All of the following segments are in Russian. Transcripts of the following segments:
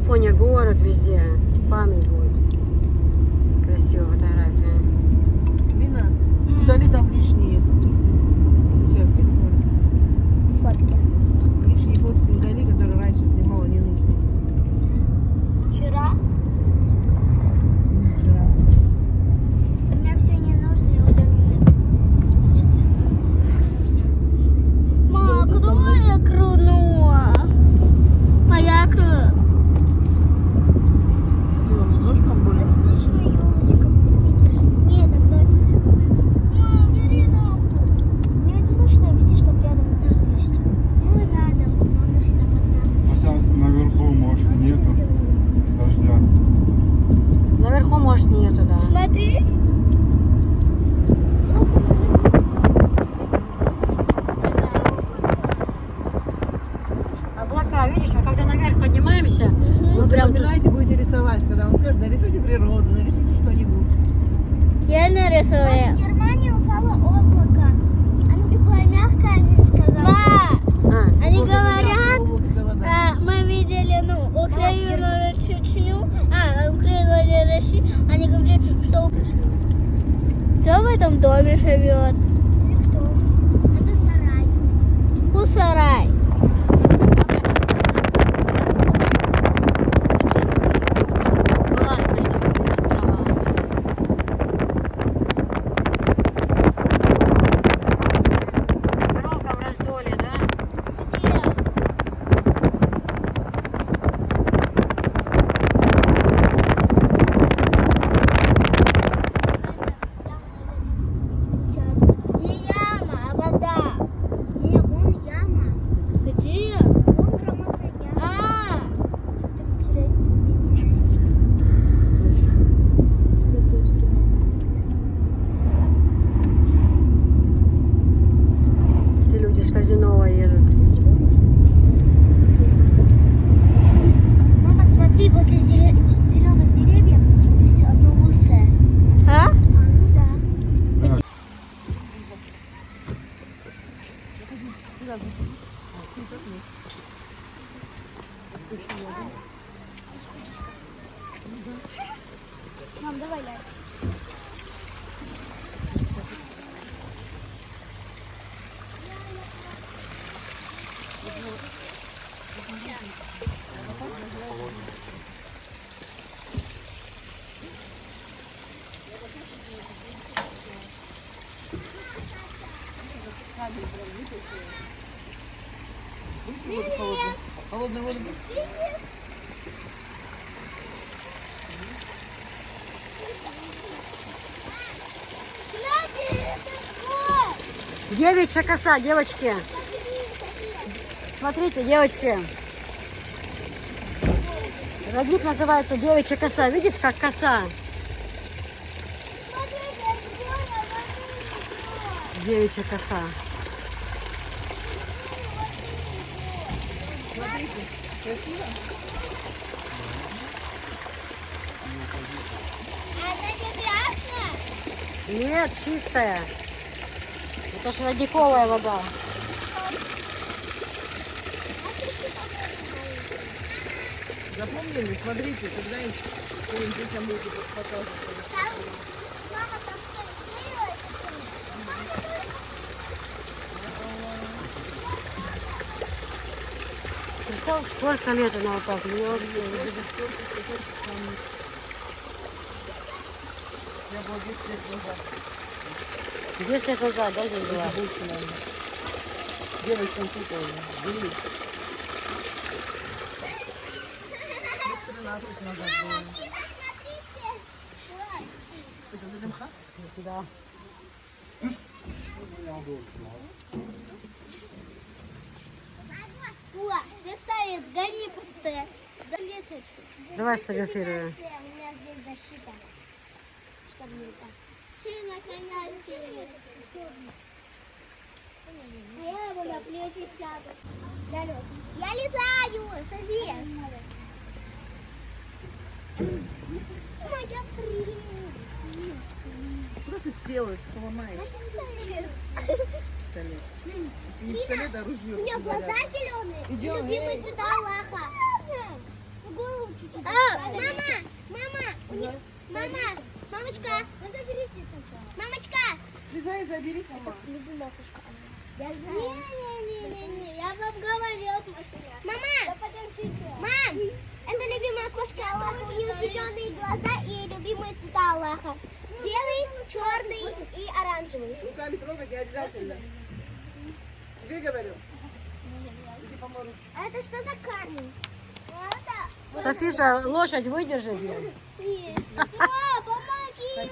фоне город везде. Память будет. Красивая фотография. Лина, удали там лишние Фотки. лишние фотки удали, которые раньше снимала, не нужно. Вчера Вчера. у меня все не нужно, и удалили. Мне все нужно. Мама, какая крунула? Моя кру. Ножка болит. Отличная елочка, видишь? Нет, однозначно. Мама, бери ногу. Не одиночная, видишь, там рядом внизу есть. Ну, рядом. Она же там одна. Хотя наверху, может, нету дождя. Наверху, может, нету, да. Смотри. Облака, видишь, а когда наверх поднимаемся, мы прям тут... Запоминайте, будете рисовать, когда он скажет, нарисуйте природу, нарисуйте что-нибудь. Я нарисую. В Германии упало облако. Оно такое мягкое, мне сказала. Они Вот это говорят, облако, это вода. мы видели, Украину, Чечню, Украину или Россию. Они говорят, что кто в этом доме живет? Кто? Это сарай. У сарай. Была почти трава. Коровка в раздоле, да? Не яма, а вода. Не, вон яма. Где? Вон громадная яма. Там терять не Эти люди с казино едут. Мама, смотри, возле зеленых деревьев есть одно лысое. А? Ну да. Мам, давай ляг. Холодную воду. Девичья коса, девочки. Смотрите, девочки. Родник называется девичья коса. Видишь, как коса? Девичья коса. Смотрите, красиво? Это не грязно? Нет, чистая. Это ж родниковая вода. Запомнили? Смотрите, когда их своим детям будете показывать. Мама, там что, дерево это? Представь, сколько лет она вот так. Я была 10 лет назад. 10 лет назад, да, здесь была? Это больше, наверное. Девочкам сколько уже? 9. Лет 13 назад было. Это ЗДМХ? Да. О, ты стоит, гони пустые. Давай сфотографирую. У меня здесь защита. Чтобы не упасть. Сильно коня сильно. А я его на плечи сяду. Я летаю, сорви. Моя привет. Куда ты села, что ломаешь? Пистолет. Это не пистолет, а ружье. У меня глаза зеленые. Идем, Любимый эй. цвета Аллаха. В голову Бери сама. Любимая кошка. Я знаю. Не, я вам говорил, Машина. Мама! Да подождите. Мам! Это любимая кошка Аллаха. У нее зеленые глаза и любимые цвета Аллаха. Белый, черный и оранжевый. Руками трогать не обязательно. Тебе говорю. Иди помогу. А это что за камень? Это... Софиша, лошадь выдержит ее? Нет. А, помоги мне.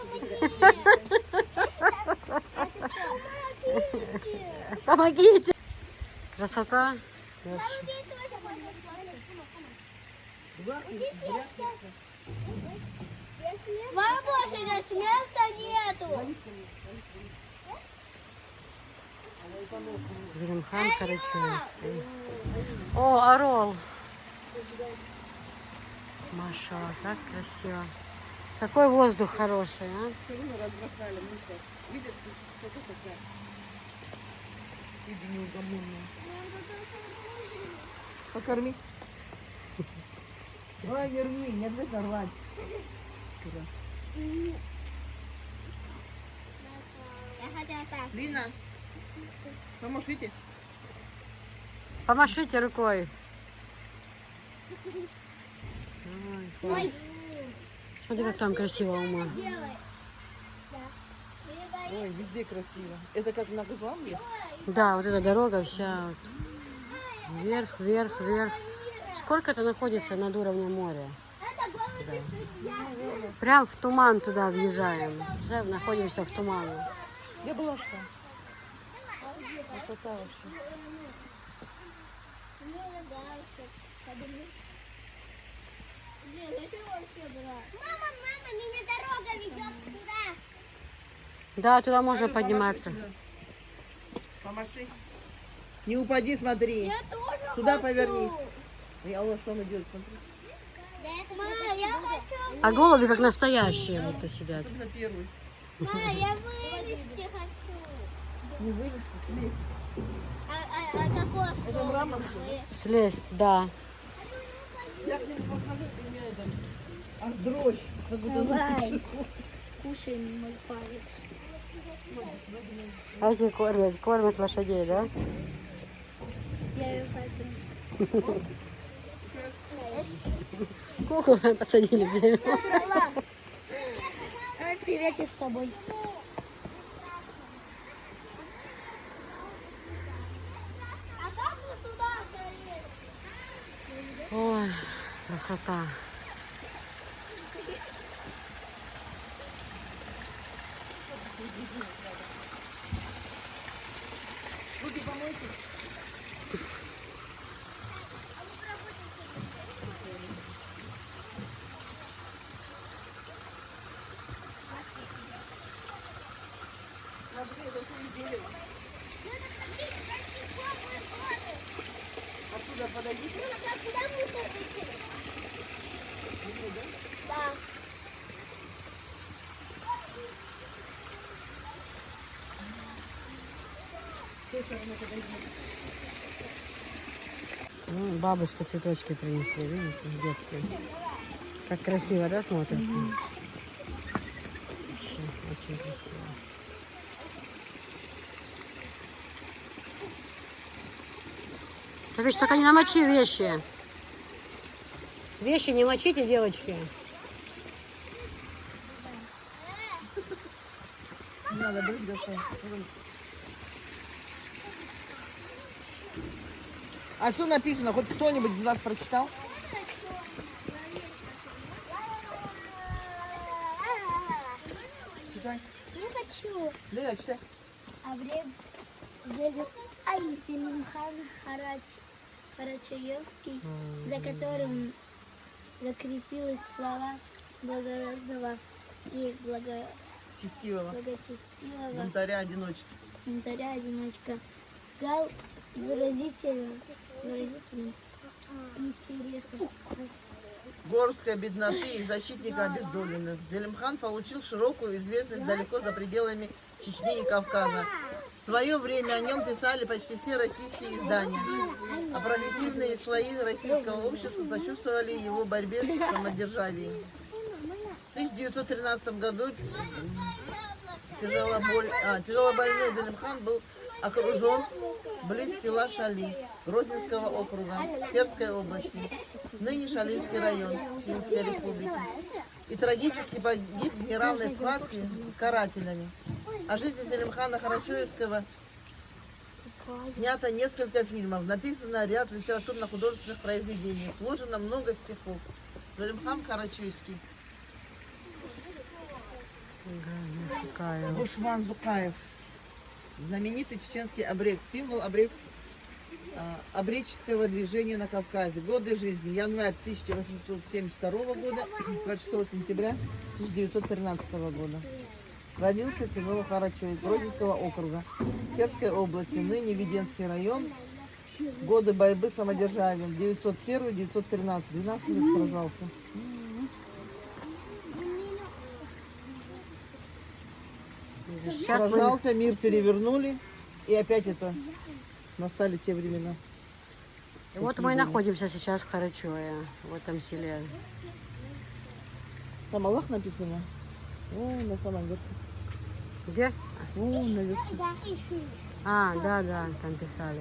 Помогите. Помогите! Красота. Вам больше места нету. Зелимхан Карачаевский. О, орел. Маша, как красиво. Какой воздух хороший, а? Все равно разбросали мусор. Видят, что тут такая? Люди неугомонные. Покорми. Давай верни, не обязательно рвать. Я хотела так. Лина, поможешь идти? Помашите рукой. Ой, Ой. смотри, как там красиво, Ума. Делай. Ой, везде красиво. Это как на Газланге? Да, вот эта дорога вся вот вверх, вверх, вверх. Сколько это находится над уровнем моря? Это голый судья. Прям в туман туда въезжаем. Уже находимся в тумане. Я была что? Красота вообще. Мне нравится. Блин, зачем вообще брать? Мама, меня дорога ведет туда. Да, туда можно Пойдем, подниматься. помаши сюда. Помаши. Не упади, смотри. Я тоже Туда хочу. повернись. Я Алла, что она делает, смотри. Ма, я хочу. А голуби как настоящие вот сидят. Особенно первый. Ма, я вылезти хочу. Не вылез, слезь. А какой Это слон? мрамор. Слезть, да. Я к нему подхожу, и у меня это аж дрожь. Как будто Давай. Кушай мой палец. А эти кормят лошадей, да? Я ее хочу. Сколько посадили где? Привет, я с тобой. А как мы сюда проедем? Ой, красота. Руки помойте. Смотри, это все из дерева. Отсюда подойдите. Куда мусор выкинуть? Да. Бабушка цветочки принесли, видите, детки. Как красиво, да, смотрится? Вообще, очень красиво. Софиш, только не намочи вещи. Вещи не мочите, девочки. Не надо брать, да, А что написано? Хоть кто-нибудь из вас прочитал? Читай. Не хочу. Лена, читай. Зелимхан Карачаевский, за которым закрепились слова благородного и Чистивого. благочестивого Бунтаря-одиночки. янтаря-одиночка, сказал выразительным интересом. Горской бедноты и защитника обездоленных. Зелимхан получил широкую известность далеко за пределами Чечни и Кавказа. В свое время о нем писали почти все российские издания, а прогрессивные слои российского общества сочувствовали его борьбе с самодержавием. В 1913 году тяжелобольной Зелимхан был окружен близ села Шали Гродненского округа Терской области, ныне Шалинский район Финской республики, и трагически погиб в неравной схватке с карателями. О жизни Зелимхана Карачаевского снято несколько фильмов, написано ряд литературно-художественных произведений, сложено много стихов. Зелимхан Карачаевский. Бушман Зукаев. Знаменитый чеченский обрек, символ обреческого движения на Кавказе. Годы жизни: январь 1872 года, 26 сентября 1913 года. Родился в село Карачаев Гродненского округа Терской области, ныне Веденский район. Годы борьбы с самодержавием: 901-913, 12 лет сражался. Сейчас Сражался, мир перевернули, и опять это настали те времена. Вот мы и находимся сейчас в Карачое, в этом селе. Там Аллах написано? О, на самом верху. Где? О, наверху. А, да, там писали.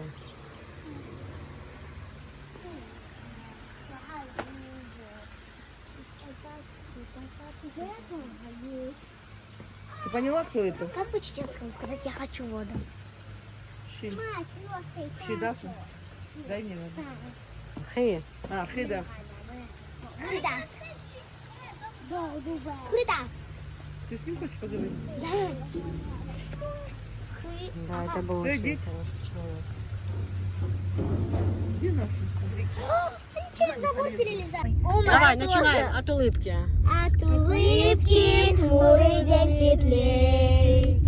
Ты поняла, кто это? Как по-чеченскому сказать «я хочу воду»? Щи. Щидасу. Дай мне воду. Хи. А, хидах. Хлыдас. Хлыдас. Ты с ним хочешь поговорить? Да, это был Эй, очень дети. хороший человек. Где наши? Через забор перелезай. Давай, начинаем от улыбки. От улыбки хмурый день светлей.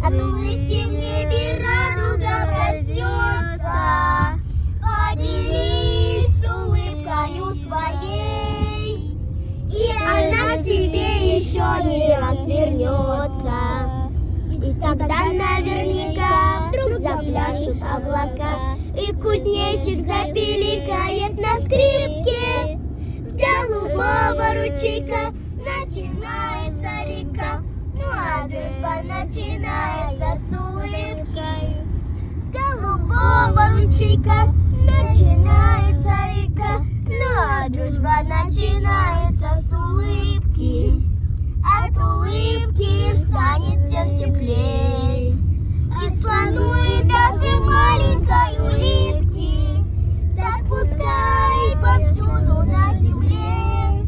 От улыбки в небе радуга проснется. Поделись улыбкою своей, и она тебе еще не развернется. И тогда наверняка вдруг запляшут облака, и кузнечик запиликает на скрипке. С голубого ручейка начинается река, ну а дружба начинается с улыбкой. С голубого ручейка начинается река, ну а дружба начинается с улыбки. От улыбки станет всем теплей, и слону, и даже маленькой улитке. Так пускай повсюду на земле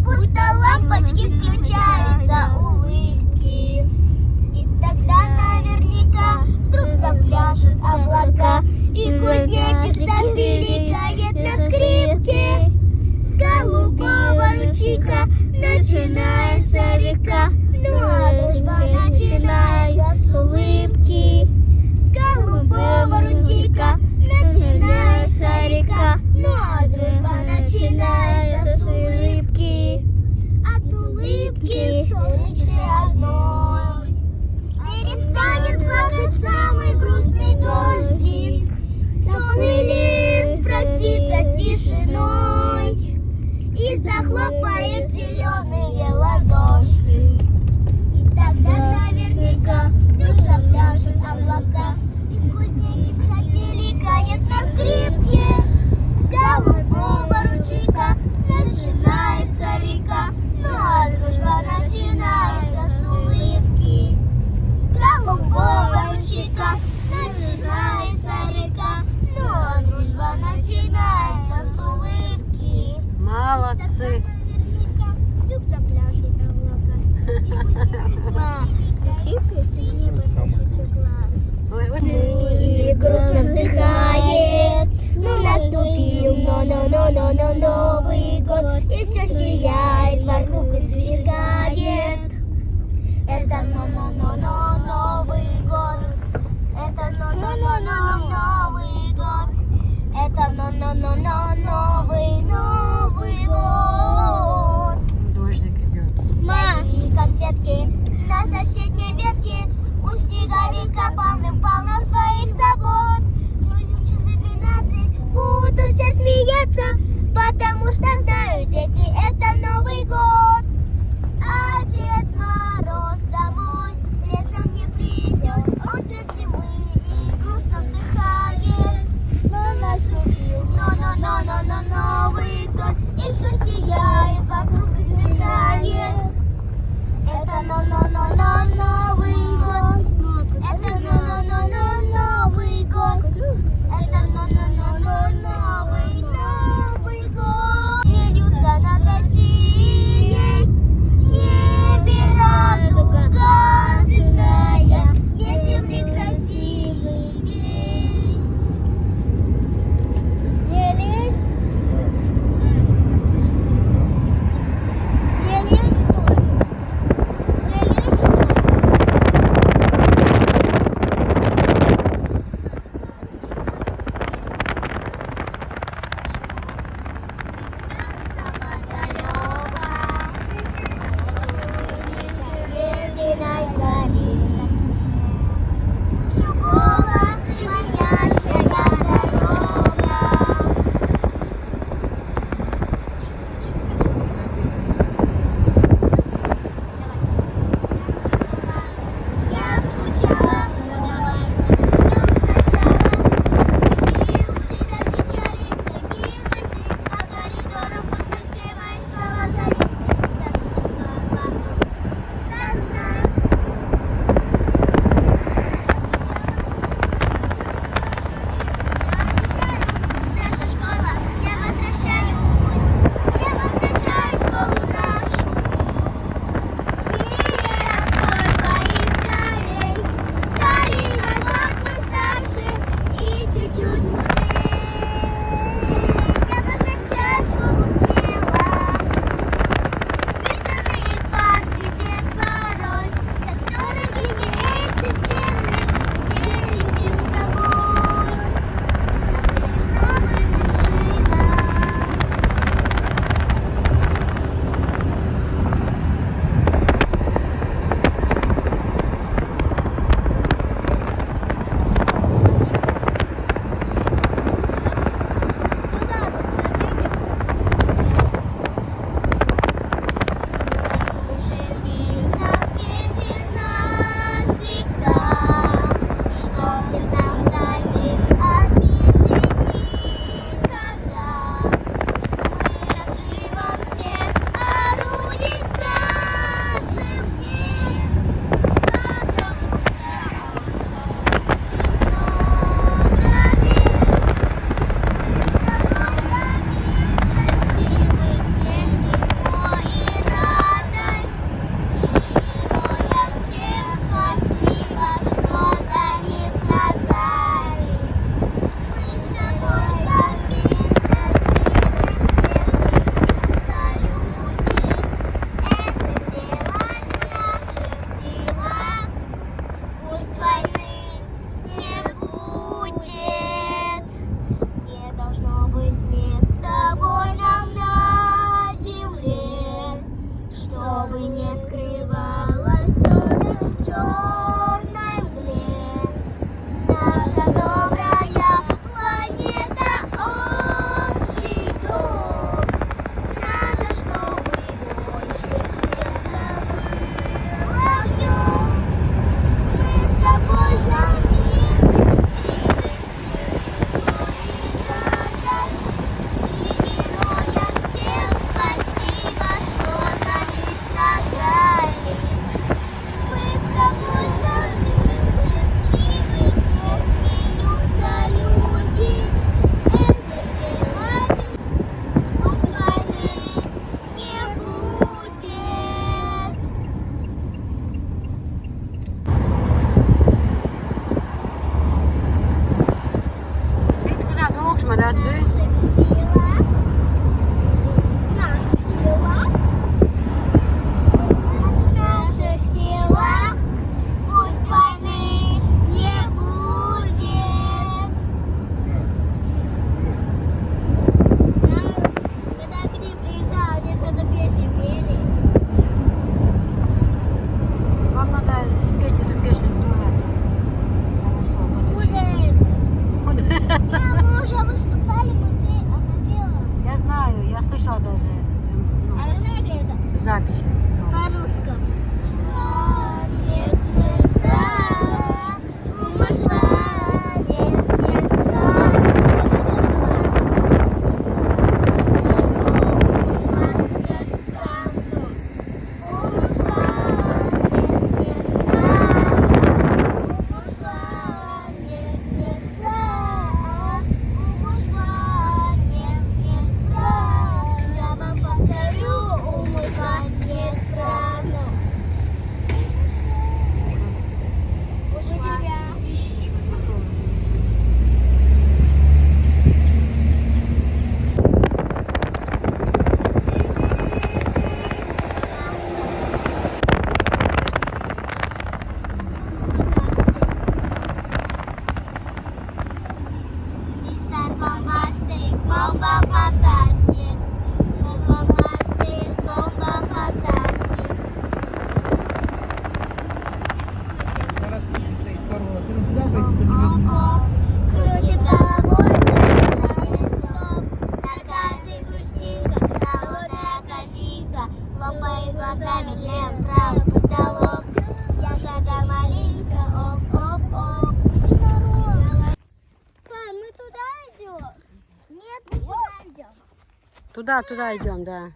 будто лампочки включаются улыбки. И тогда наверняка вдруг запляшут облака, и кузнечик запиликает на скрипке. С голубого ручейка начинается река, ну а дружба начинается с улыбки. С голубого ручейка начинается река, ну а дружба начинается с улыбки. От улыбки солнечной одной перестанет плакать самый грустный дождик. Сонный лес простится с тишиной и захлопает зеленые ладоши. И тогда наверняка вдруг запляшут облака, и кузнечик запиликает на скрипке. С голубого ручейка начинается река, ну а дружба начинается с улыбки. С голубого ручейка начинается река, ну а дружба начинается с улыбки. Молодцы. Наверняка вдруг запляшут облака. Какие песни небо класс. Ой, вот. И грустно вздыхает, ну наступил, но Новый год, и все сияет вокруг и сверкает. Это Новый год, это Новый год, это Новый год. Дождик идет. Маленькие конфетки на соседней ветке, у снеговика полным-полно своих забот. Люди часы 12 будут все смеяться, потому что знают дети, это Новый год. А Дед Мороз домой слышала даже это, ну, А вы знаете это? записи. По-русски. Нет, нет, права, ушла, нет, нет, права. Ушла, нет, правду. Ушла, нет, нет, права. Ушла, нет, нет, права. Ушла, нет, нет, права. Я вам повторю, ушла, нет, правду. Ушла. Mr. Bombastic, bomba fantastic. Mr. Bombastic, bomba fantastic. Скоро стоит корова. Ты туда пойди, Оп-оп, крутит головой, запоминает стоп. Такая ты грустинка, холодная картинка. Лопает глазами влево, вправо, потолок. Я шагаю маленько, оп-оп-оп. Единорог. Пап, мы туда идем? Нет, мы сюда идем. Туда идем, да. Мам,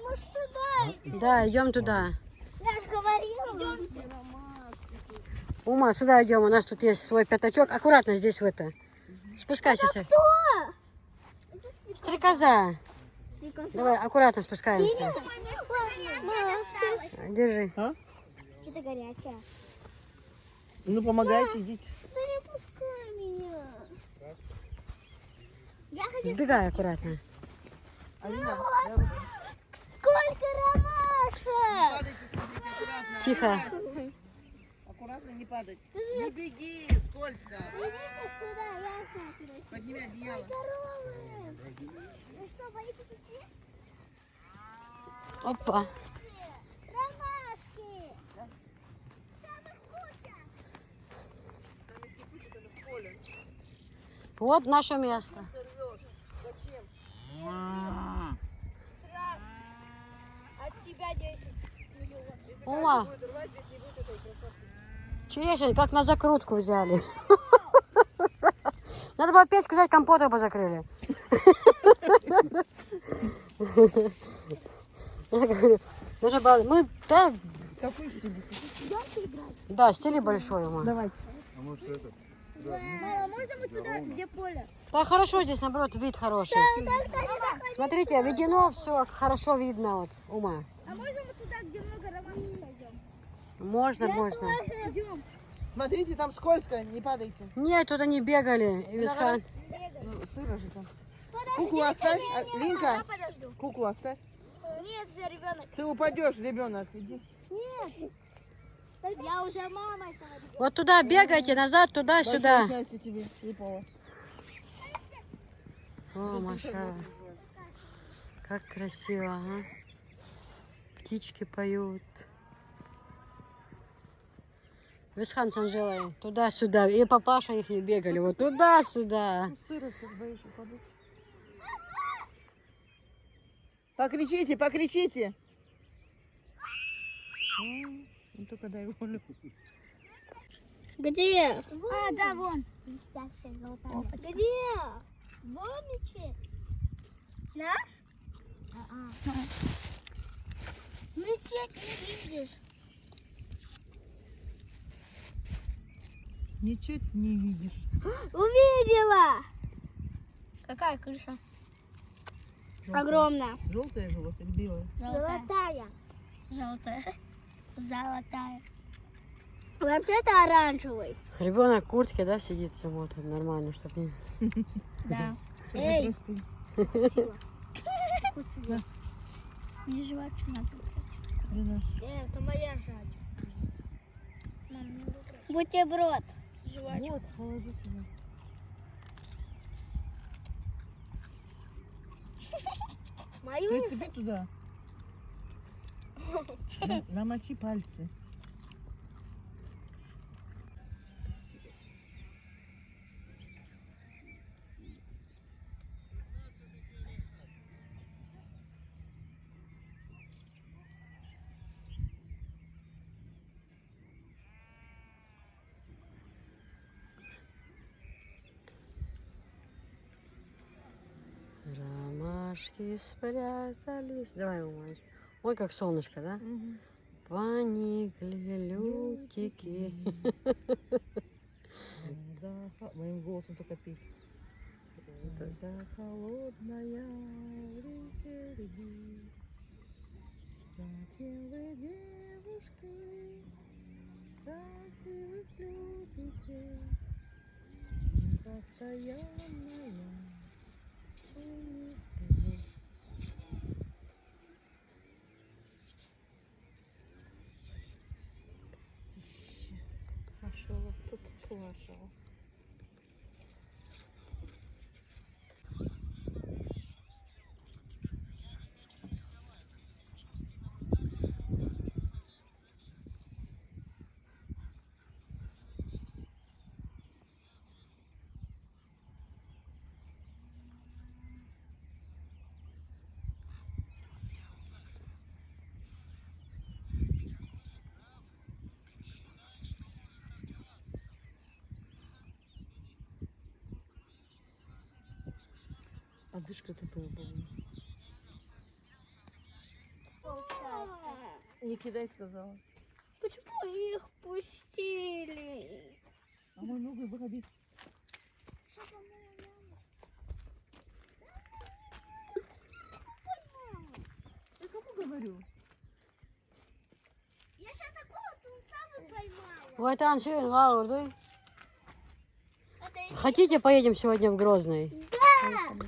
мы ж сюда идем. Да, идем туда. Я же говорила. Идем. Ума, сюда идем. У нас тут есть свой пятачок. Аккуратно здесь в это. Спускайся. Кто? Стрекоза. Давай, аккуратно спускаемся. Мама, Держи. что-то горячее. Ну, помогайте, идите. Да не пускай меня. Я хочу... Сбегай аккуратно. Алина, Сколько ромашек! падайте, смотрите, аккуратно. Тихо. Алина, аккуратно, не падать. Не беги, скользко. Идите сюда, я знаю. Подними одеяло. Здоровые. Вы что, боитесь идти? Опа. Ромашки! Там их куча. Вот наше место. Ты рвешь. Зачем? От тебя 10 миллионов. Ума. Будет рвать, здесь не будет этой красоты. Черешень, как на закрутку взяли. Надо было печку взять, компота бы закрыли. Я говорю, нужно было... Мы, да, Какой стиль? да, стиль большой, Ума. Давайте. А может это? Мама, можно мы туда, где поле? Да хорошо здесь, наоборот, вид хороший. Смотрите, ведено, все хорошо видно, вот, Ума. А можно мы туда, где много ромашек пойдем? Можно. Идем. Смотрите, там скользко, не падайте. Нет, туда не бегали. Висхан. Ну, сыро же там. Куклу оставь. Линка, Подожду. куклу оставь. Нет, за ребенок. Ты упадешь, ребенок. Иди. Нет. Я уже мама этого ребенка. Вот туда бегайте, назад, туда-сюда. Большое счастье тебе, выпало. О, Маша. Как красиво, а? Птички поют. Висхан с Анжелой туда-сюда. И папаша их не бегали. Вот туда-сюда. Сыро сейчас боюсь упадут. Покричите, покричите. Ну только дай волю. Где? А, да, вон. Где? Домики? Наш? Мечеть не видишь. Ничего не видишь. Увидела. Какая крыша? Огромная. Желтая же у вас или белая? Золотая. Желтая. Золотая. Вообще-то оранжевый. Ребенок в куртке, да, сидит, смотрит нормально, чтобы не... Да. Чтобы Эй. простыл. Вкусно. Не жвачку надо брать. Лена, Это моя жать. Бутерброд. Жвачку. вот, положи сюда. Мою Ты не тебе туда. Намочи пальцы. пташки спрятались. Давай умоюсь. Ой, как солнышко, да? Поникли лютики. Да, моим голосом только петь. Да, холодная реки реки. Зачем вы, девушки, красивых любите? Непостоянная у них любовь. Сошел, тут плашал. А дышка-то была. Не кидай, сказала. Почему их пустили? А мой ногу выходи. Я кому говорю? Я сейчас такого тут самый поймала. Вот там все, Лаур, Это хотите, поедем сегодня в Грозный? да.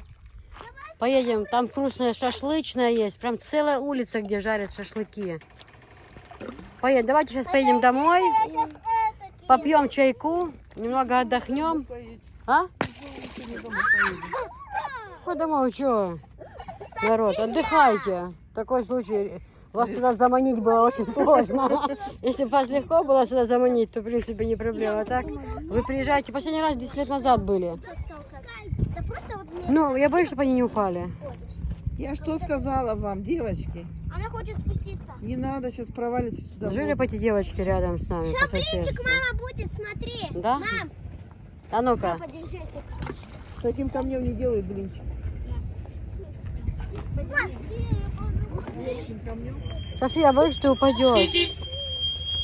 Поедем, там вкусная шашлычная есть. Прям целая улица, где жарят шашлыки. Поедем. Давайте сейчас поедем домой, Я сейчас это попьем чайку, немного отдохнем. А? Хоть домой, что? Народ, отдыхайте. Такой случай. Вас сюда заманить было очень сложно. Если бы вас легко было сюда заманить, то в принципе не проблема. Так? Вы приезжаете, последний раз 10 лет назад были. Да просто вот мне Ну, я боюсь, чтобы они не упали. Я что сказала вам, девочки? она хочет спуститься. Не надо сейчас провалиться туда. Жили бы эти девочки рядом с нами по соседству. Мама будет, смотри. Да? Мам, А ну-ка. подержите. Таким камнем не делают блинчик. Таким камнем. София, боюсь, что ты упадешь.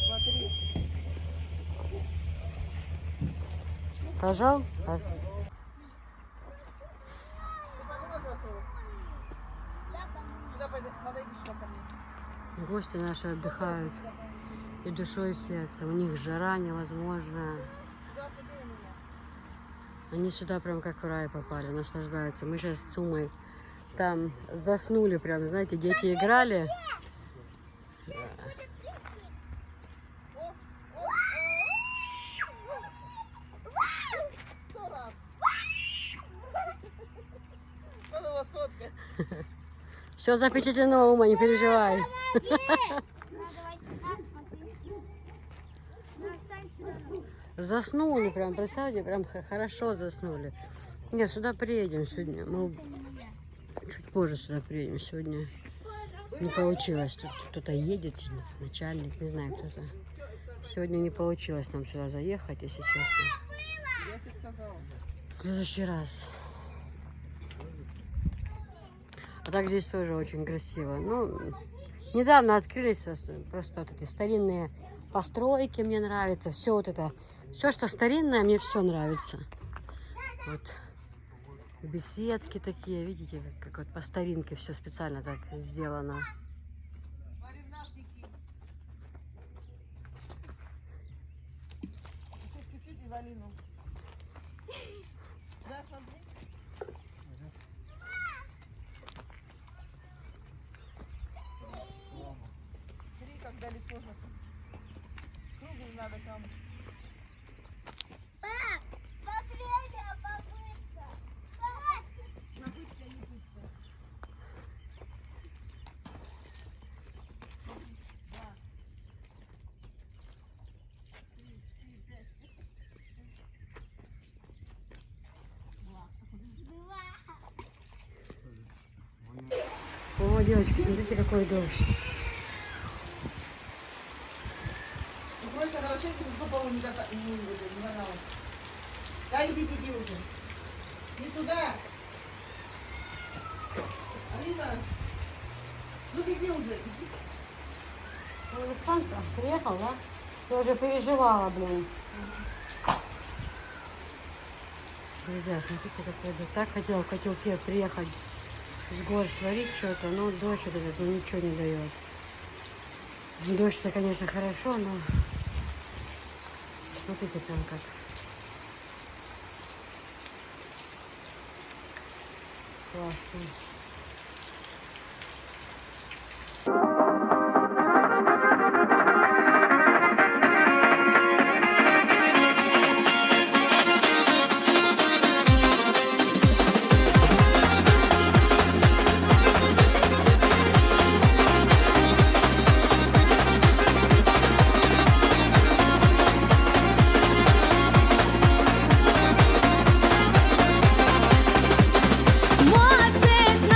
Смотри. Пожал? Сюда подойди сюда ко мне. Гости наши отдыхают и душой, и сердцем. У них жара невозможная. Сюда смотри на меня. Они сюда прям как в рай попали, наслаждаются. Мы сейчас с Сумой там заснули прям, знаете, дети играли. Что за высотка? Все запечатлено, Ума, не переживай. Заснули прям, представьте, прям хорошо заснули. Нет, сюда приедем сегодня. Мы чуть позже сюда приедем. Сегодня не получилось. Тут кто-то едет, начальник, не знаю кто-то. Сегодня не получилось нам сюда заехать, если честно. Я тебе сказала. В следующий раз. А так здесь тоже очень красиво. Ну, недавно открылись просто вот эти старинные постройки, мне нравится. Все вот это, все, что старинное, мне все нравится. Вот беседки такие, видите, как вот по старинке все специально так сделано. Маринадники. Чуть-чуть и Валину. Да, смотри. Смотри, как далеко. Кругом надо там. Пап, последняя попытка. Попытка не пытка. Да. 3, 4, 5. О, девочки, смотрите, какой дождь. Просто хорошенько, чтобы полу не валялось. Дай беги уже. Не туда. Алина, ну беги уже. Ну, испанка, приехал, да? Ты уже переживала, блин. Друзья, смотрите, какой дождь. Так хотела в котелке приехать с гор сварить что-то, но дождь вот этот, ну, ничего не дает. Дождь-то, конечно, хорошо, но смотрите там как. Классно. Młodziec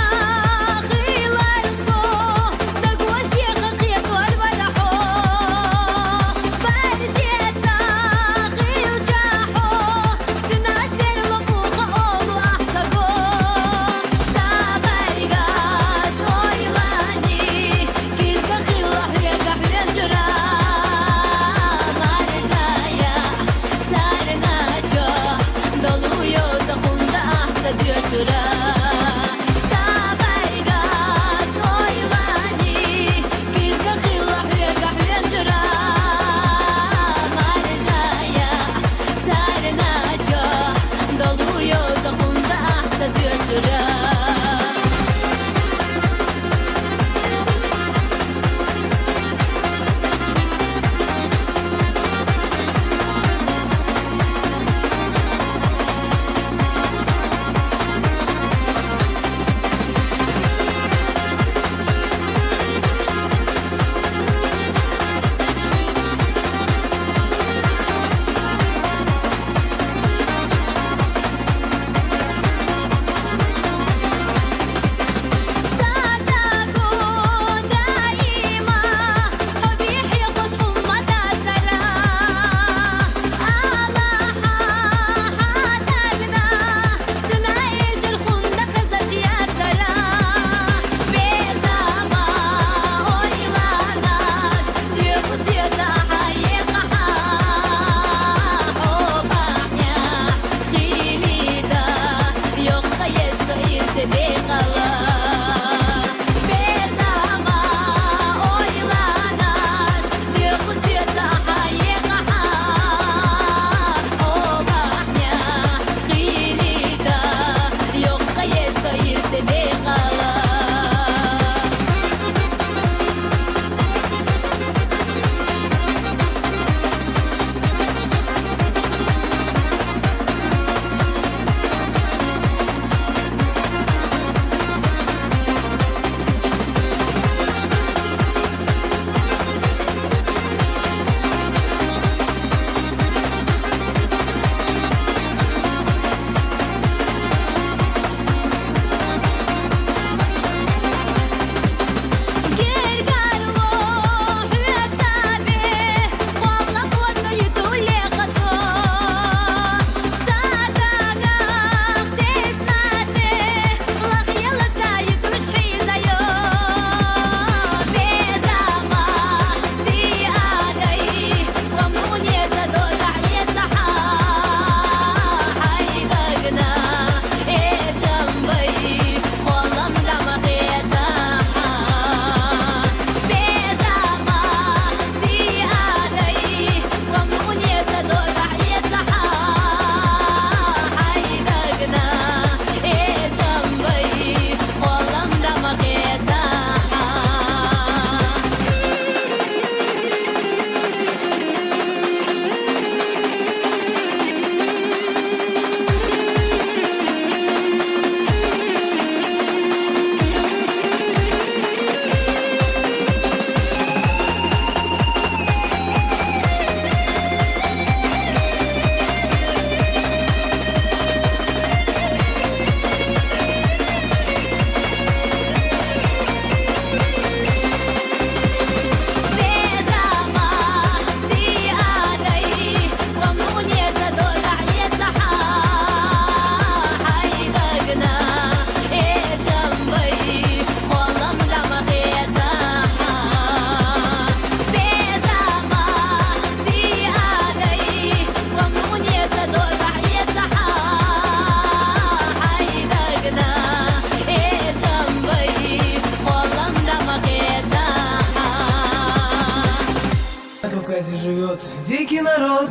русский народ.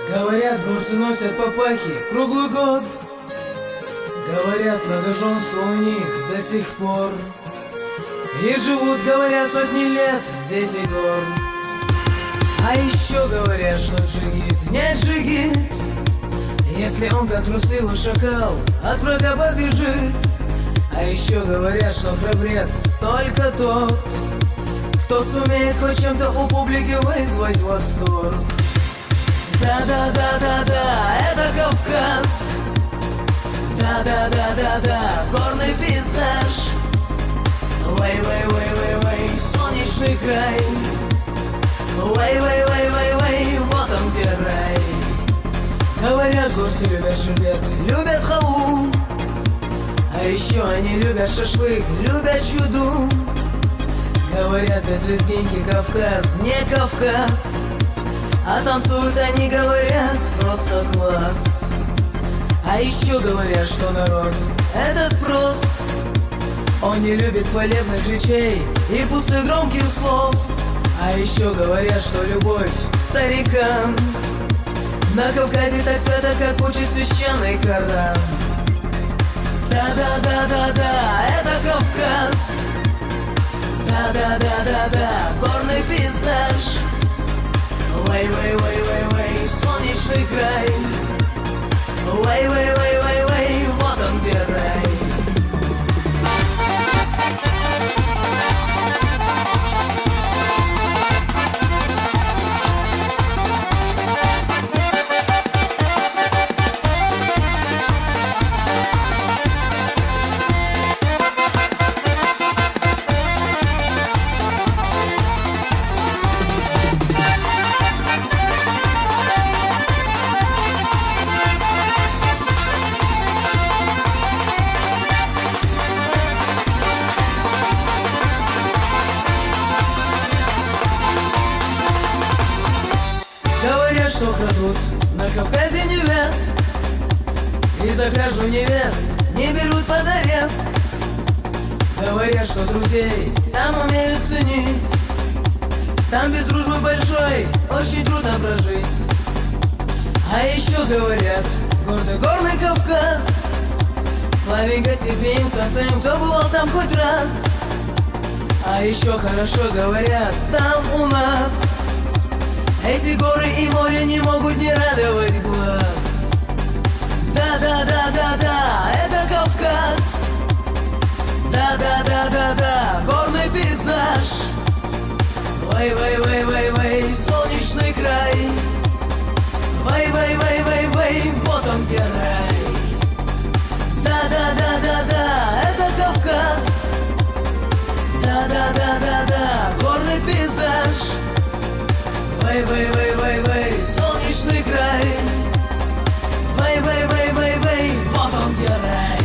Говорят, горцы носят папахи круглый год. Говорят, многоженство у них до сих пор. И живут, говорят, сотни лет, 10 гор. А еще говорят, что джигит не джигит, если он, как трусливый шакал, от врага побежит. А еще говорят, что храбрец только тот, кто сумеет хоть чем-то у публики вызвать восторг. Да-да-да-да-да, это Кавказ. Да-да-да-да-да, горный пейзаж. Вэй-вэй-вэй-вэй-вэй, солнечный край. Вэй-вэй-вэй-вэй-вэй, вот он где рай. Говорят, горцы любят шербет, любят халву. А еще они любят шашлык, любят чуду. Говорят, без лезгинки Кавказ не Кавказ. А танцуют они, говорят, просто класс. А еще говорят, что народ этот прост. Он не любит хвалебных речей и пустых громких слов. А еще говорят, что любовь к старикам на Кавказе так свято, как учит священный Коран. Да-да-да-да-да, это Кавказ. Да-да-да-да-да, горный пейзаж. Вэй-вэй-вэй-вэй-вэй, солнечный край. Вэй-вэй-вэй-вэй-вэй, вот он где рай. Говорят, что крадут на Кавказе невест, и за кражу невест не берут под арест. Говорят, что друзей там умеют ценить, там без дружбы большой очень трудно прожить. А еще говорят, горный Кавказ славен гостеприимством своим, кто бывал там хоть раз. А еще хорошо говорят, там у нас эти горы и море не могут не радовать глаз. Да-да-да-да-да, это Кавказ. Да-да-да-да-да, горный пейзаж. Вэй-вэй-вэй-вэй-вэй, солнечный край. Вэй-вэй-вэй-вэй-вэй, вот он где рай. Да-да-да-да-да, это Кавказ. Да-да-да-да-да, горный пейзаж. Вэй-вэй-вэй-вэй-вэй, солнечный край. Вэй-вэй-вэй-вэй-вэй, вот он где рай.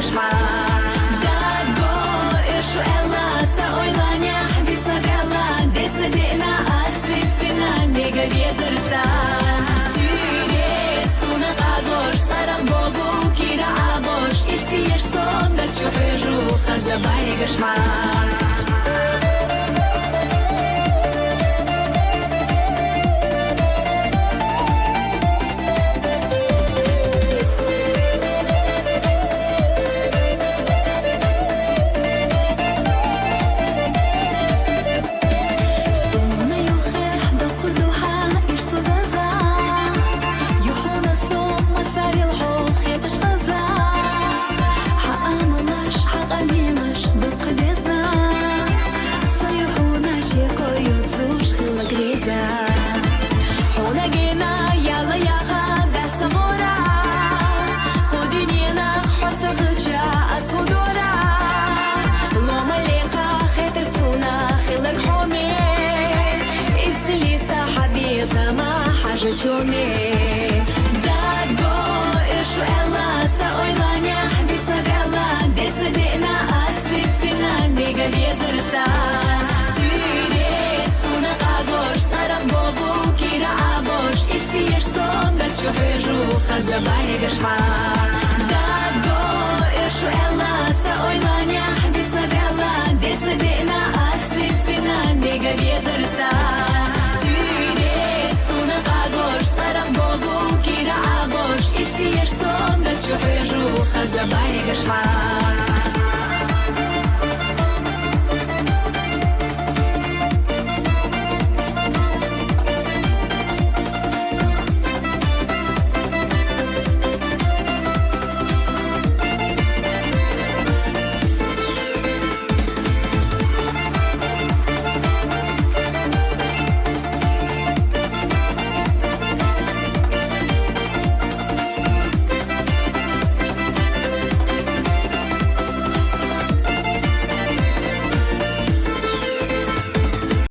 Ветер خزباني قشحة Чуми, даго, ишу элла, саойланя, бислагала, децидина, асвицвина, нега везерса. Сире, суна агош, сарах бобу, кира абош, и всеешь сон, да чухежу, хазабани гашха. Даго, ишу элла, саойланя, бислагала, децидина, асвицвина, нега везерса. И все сон, да чухежу, хазабани гашха.